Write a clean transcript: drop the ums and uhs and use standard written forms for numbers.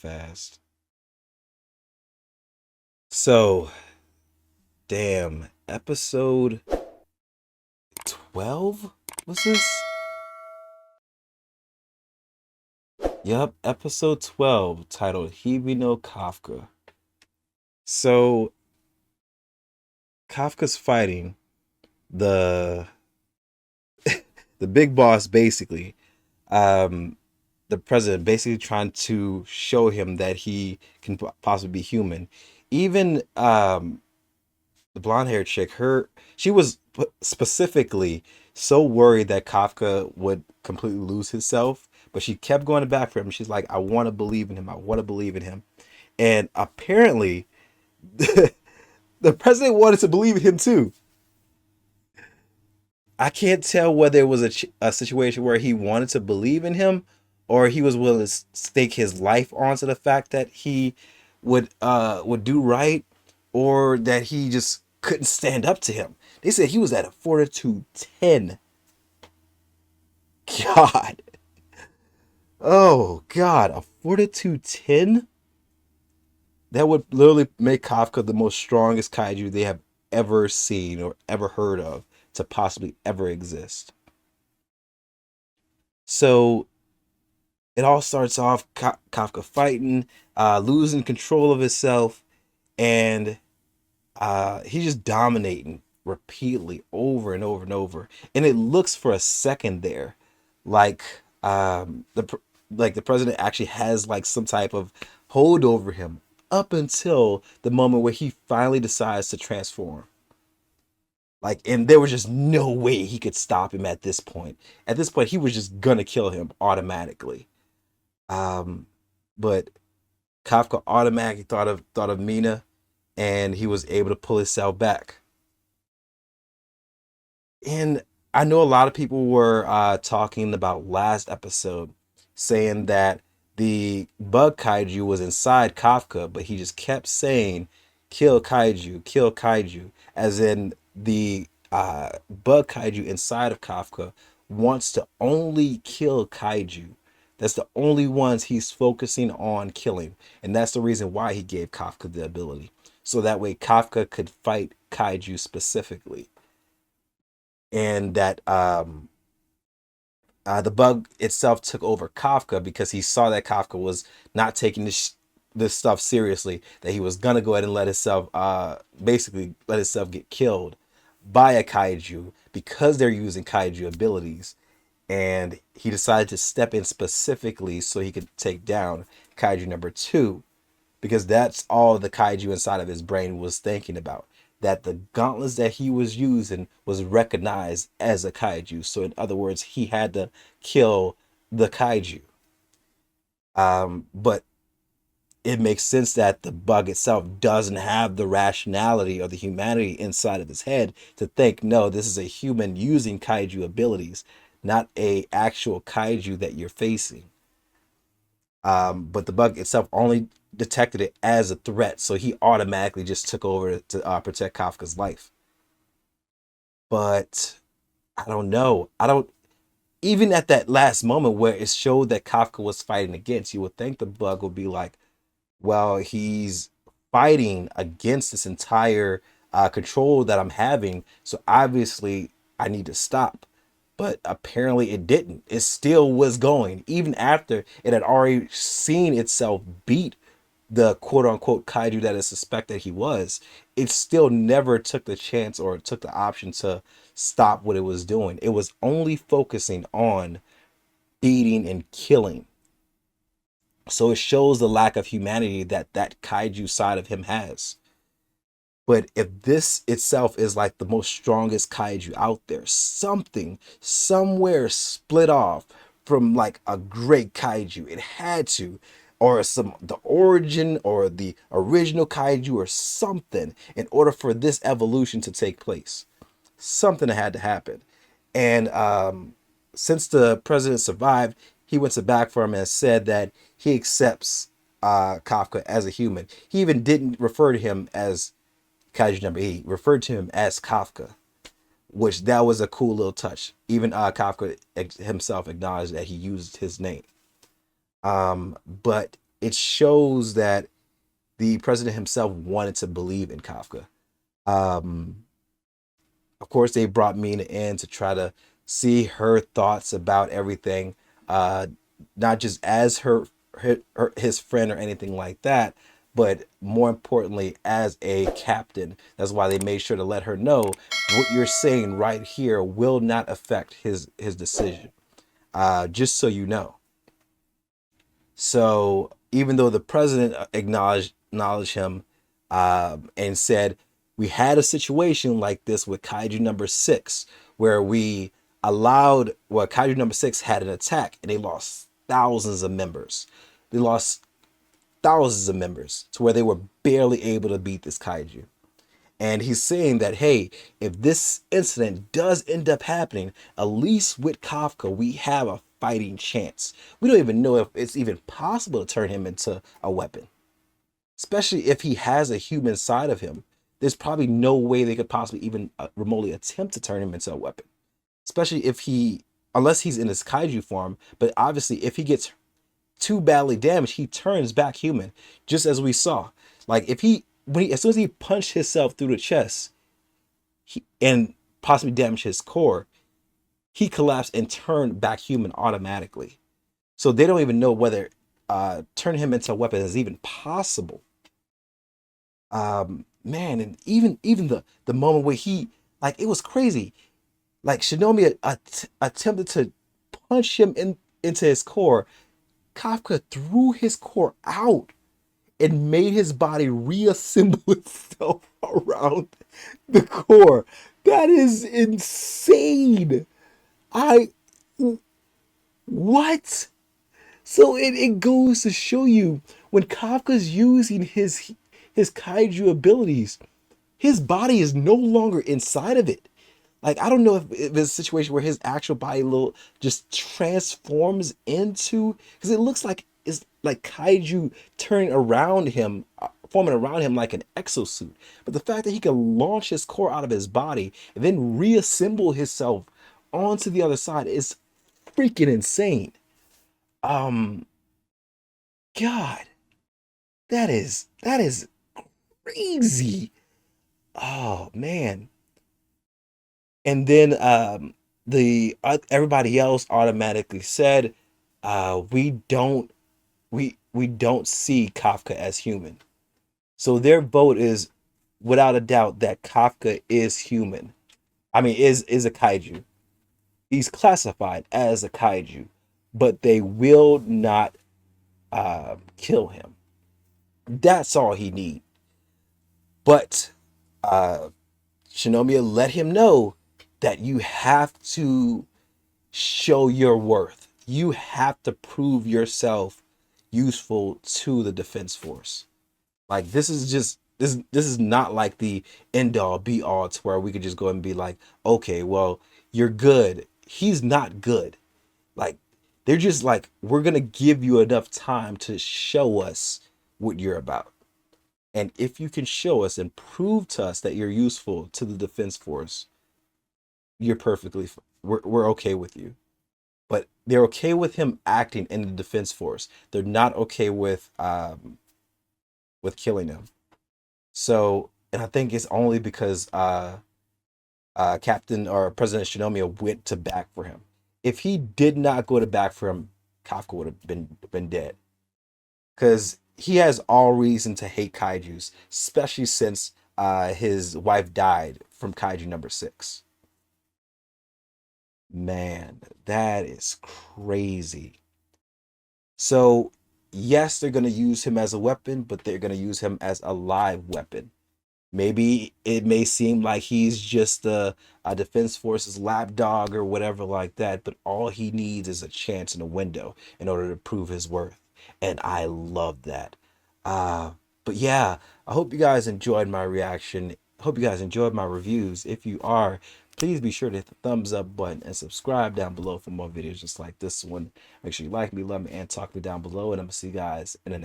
fast. So, damn, episode 12 was this? Yup, episode 12, titled Hibi no Kafka. So, Kafka's fighting the the big boss basically. Um the president basically trying to show him that he can possibly be human. Even the blonde haired chick, she was specifically so worried that Kafka would completely lose himself, but she kept going back for him. She's like, I want to believe in him. I want to believe in him. And apparently, the president wanted to believe in him too. I can't tell whether it was a situation where he wanted to believe in him or he was willing to stake his life onto the fact that he would do right, or that he just couldn't stand up to him. They said he was at a fortitude 10. God. Oh God, a fortitude 10? That would literally make Kafka the most strongest kaiju they have ever seen or ever heard of to possibly ever exist. So it all starts off Kafka fighting, losing control of himself, and he's just dominating repeatedly over and over and over. And it looks for a second there like the president actually has like some type of hold over him up until the moment where he finally decides to transform. Like, and there was just no way he could stop him at this point. At this point, he was just gonna kill him automatically. Um, but Kafka automatically thought of Mina, and he was able to pull himself back. And I know a lot of people were talking about last episode, saying that the bug kaiju was inside Kafka, but he just kept saying, kill kaiju," as in the bug kaiju inside of Kafka wants to only kill kaiju. That's the only ones he's focusing on killing. And that's the reason why he gave Kafka the ability. So that way Kafka could fight kaiju specifically. And that the bug itself took over Kafka because he saw that Kafka was not taking this stuff seriously, that he was gonna go ahead and let himself basically let himself get killed by a kaiju because they're using kaiju abilities. And he decided to step in specifically so he could take down kaiju number two, because that's all the kaiju inside of his brain was thinking about. That the gauntlets that he was using was recognized as a kaiju. So in other words, he had to kill the kaiju. But it makes sense that the bug itself doesn't have the rationality or the humanity inside of his head to think, no, this is a human using kaiju abilities, not a actual kaiju that you're facing. But the bug itself only detected it as a threat, so he automatically just took over to protect Kafka's life. But I don't know. I don't even at that last moment where it showed that Kafka was fighting against, you would think the bug would be like, well, he's fighting against this entire control that I'm having, so obviously I need to stop. But apparently it didn't. It still was going, even after it had already seen itself beat the quote unquote kaiju that it suspected he was. It still never took the chance or took the option to stop what it was doing. It was only focusing on beating and killing. So it shows the lack of humanity that that kaiju side of him has. But if this itself is like the most strongest kaiju out there, something somewhere split off from like a great kaiju. It had to, or some the origin or the original kaiju or something in order for this evolution to take place. Something had to happen. And since the president survived, he went to back for him and said that he accepts Kafka as a human. He even didn't refer to him as Kaiju number 8, referred to him as Kafka, which that was a cool little touch. Even Kafka himself acknowledged that he used his name. But it shows that the president himself wanted to believe in Kafka. Um, of course, they brought Mina in to try to see her thoughts about everything, uh, not just as his friend or anything like that, but more importantly, as a captain. That's why they made sure to let her know what you're saying right here will not affect his decision. Just so you know. So even though the president acknowledged him, and said we had a situation like this with Kaiju number 6, where we allowed, well, Kaiju number 6 had an attack and they lost thousands of members. They lost thousands of members to where they were barely able to beat this kaiju. And he's saying that, hey, if this incident does end up happening, at least with Kafka, we have a fighting chance. We don't even know if it's even possible to turn him into a weapon, especially if he has a human side of him. There's probably no way they could possibly even remotely attempt to turn him into a weapon, especially if he, unless he's in his kaiju form. But obviously, if he gets too badly damaged, he turns back human, just as we saw. Like if he, as soon as he punched himself through the chest, and possibly damaged his core, he collapsed and turned back human automatically. So they don't even know whether turning him into a weapon is even possible. Man, and even the moment where he, like, it was crazy. Like Shinomiya attempted to punch him into his core. Kafka threw his core out and made his body reassemble itself around the core. That is insane. I what? So it goes to show you, when Kafka's using his kaiju abilities, his body is no longer inside of it. Like, I don't know if it's a situation where his actual body little just transforms into, because it looks like it's like kaiju turning around him, forming around him like an exosuit. But the fact that he can launch his core out of his body and then reassemble himself onto the other side is freaking insane. Um, God, that is crazy. Oh man. And then the everybody else automatically said, we don't see Kafka as human. So their vote is without a doubt that Kafka is human. I mean, is a kaiju. He's classified as a kaiju, but they will not kill him. That's all he needs. But uh, Shinomiya let him know that you have to show your worth. You have to prove yourself useful to the defense force. Like, this is just this is not like the end all be all to where we could just go and be like, okay, well, you're good. He's not good. Like, they're just like, we're gonna give you enough time to show us what you're about. And if you can show us and prove to us that you're useful to the defense force, you're perfectly we're okay with you. But they're okay with him acting in the defense force. They're not okay with killing him. So, and I think it's only because Captain or President Shinomiya went to back for him. If he did not go to back for him, Kafka would have been dead. Because he has all reason to hate kaijus, especially since his wife died from kaiju number 6. Man, that is crazy. So, yes, they're going to use him as a weapon, but they're going to use him as a live weapon. Maybe it may seem like he's just a defense force's lapdog or whatever like that, but all he needs is a chance in a window in order to prove his worth. And I love that. Uh, but yeah, I hope you guys enjoyed my reaction. Hope you guys enjoyed my reviews. If you are, please be sure to hit the thumbs up button and subscribe down below for more videos just like this one. Make sure you like me, love me, and talk me down below. And I'm going to see you guys in the next